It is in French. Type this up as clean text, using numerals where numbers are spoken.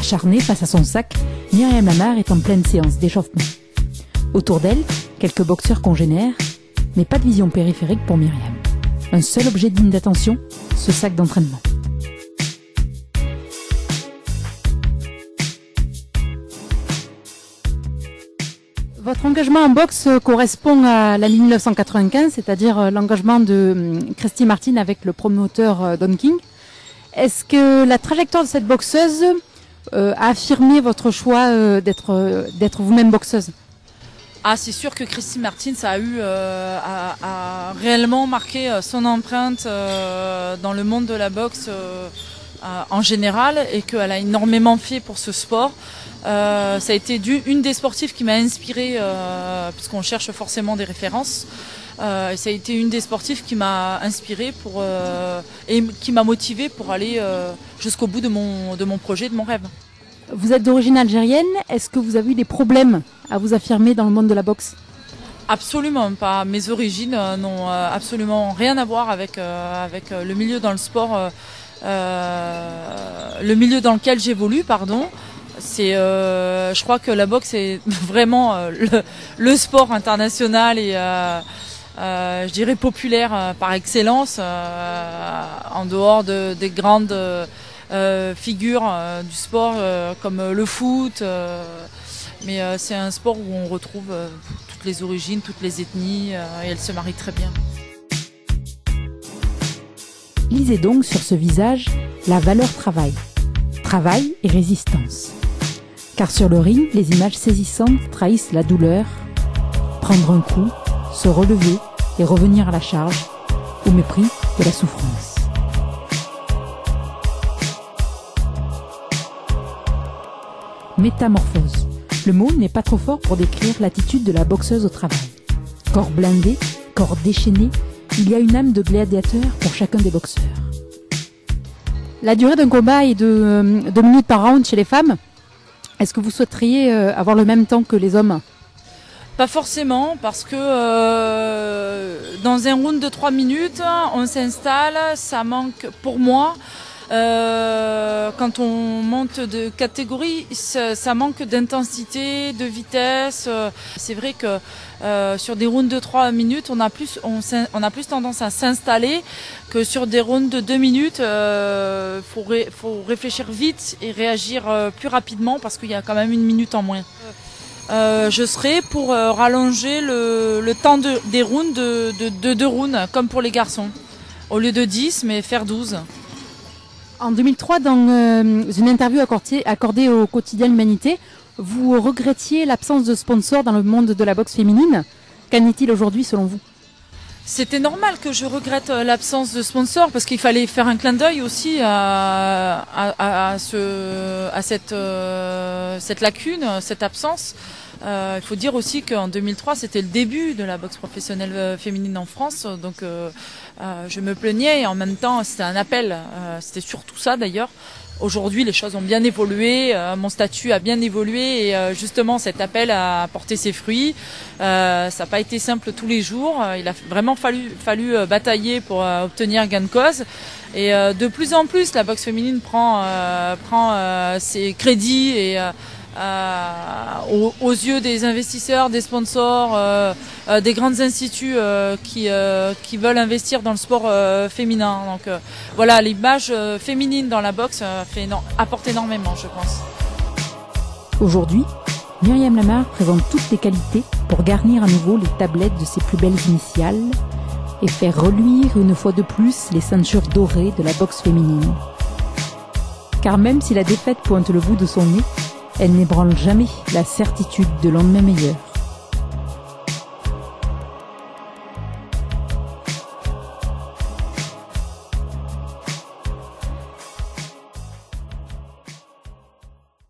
Acharnée face à son sac, Myriam Lamar est en pleine séance d'échauffement. Autour d'elle, quelques boxeurs congénères, mais pas de vision périphérique pour Myriam. Un seul objet digne d'attention, ce sac d'entraînement. Votre engagement en boxe correspond à l'année 1995, c'est-à-dire l'engagement de Christy Martin avec le promoteur Don King. Est-ce que la trajectoire de cette boxeuse a affirmé votre choix d'être vous-même boxeuse? Ah, c'est sûr que Christy Martin a réellement marqué son empreinte dans le monde de la boxe en général et qu'elle a énormément fait pour ce sport. Ça a été une des sportives qui m'a inspirée, puisqu'on cherche forcément des références. Ça a été une des sportives qui m'a inspirée et qui m'a motivée pour aller jusqu'au bout de mon projet, de mon rêve. Vous êtes d'origine algérienne, est-ce que vous avez eu des problèmes à vous affirmer dans le monde de la boxe? Absolument pas. Mes origines n'ont absolument rien à voir avec le milieu dans le sport, le milieu dans lequel j'évolue, pardon. Je crois que la boxe est vraiment le sport international et je dirais populaire par excellence, en dehors des grandes figures du sport comme le foot. Mais c'est un sport où on retrouve toutes les origines, toutes les ethnies et elles se marient très bien. Lisez donc sur ce visage la valeur travail. Travail et résistance. Car sur le ring, les images saisissantes trahissent la douleur. Prendre un coup, se relever et revenir à la charge, au mépris de la souffrance. Métamorphose. Le mot n'est pas trop fort pour décrire l'attitude de la boxeuse au travail. Corps blindé, corps déchaîné, il y a une âme de gladiateur pour chacun des boxeurs. La durée d'un combat est de 2 minutes par round chez les femmes. Est-ce que vous souhaiteriez avoir le même temps que les hommes? Pas forcément, parce que dans un round de 3 minutes, on s'installe, ça manque pour moi. Quand on monte de catégorie, ça manque d'intensité, de vitesse. C'est vrai que sur des rounds de 3 minutes, on a plus tendance à s'installer que sur des rounds de 2 minutes. Faut réfléchir vite et réagir plus rapidement parce qu'il y a quand même 1 minute en moins. Je serais pour rallonger le temps des rounds de 2 rounds, comme pour les garçons. Au lieu de 10, mais faire 12. En 2003, dans une interview accordée au quotidien L'Humanité, vous regrettiez l'absence de sponsors dans le monde de la boxe féminine. Qu'en est-il aujourd'hui selon vous? C'était normal que je regrette l'absence de sponsors parce qu'il fallait faire un clin d'œil aussi à cette lacune, cette absence. Il faut dire aussi qu'en 2003, c'était le début de la boxe professionnelle féminine en France. Donc je me plaignais et en même temps, c'était un appel. C'était surtout ça d'ailleurs. Aujourd'hui, les choses ont bien évolué, mon statut a bien évolué et justement cet appel a porté ses fruits. Ça n'a pas été simple tous les jours. Il a vraiment fallu batailler pour obtenir gain de cause. Et de plus en plus, la boxe féminine prend ses crédits et aux yeux des investisseurs, des sponsors, des grands instituts qui veulent investir dans le sport féminin. Donc voilà, l'image féminine dans la boxe apporte énormément, je pense. Aujourd'hui, Myriam Lamar présente toutes les qualités pour garnir à nouveau les tablettes de ses plus belles initiales et faire reluire une fois de plus les ceintures dorées de la boxe féminine. Car même si la défaite pointe le bout de son nez, elle n'ébranle jamais la certitude de lendemain meilleur.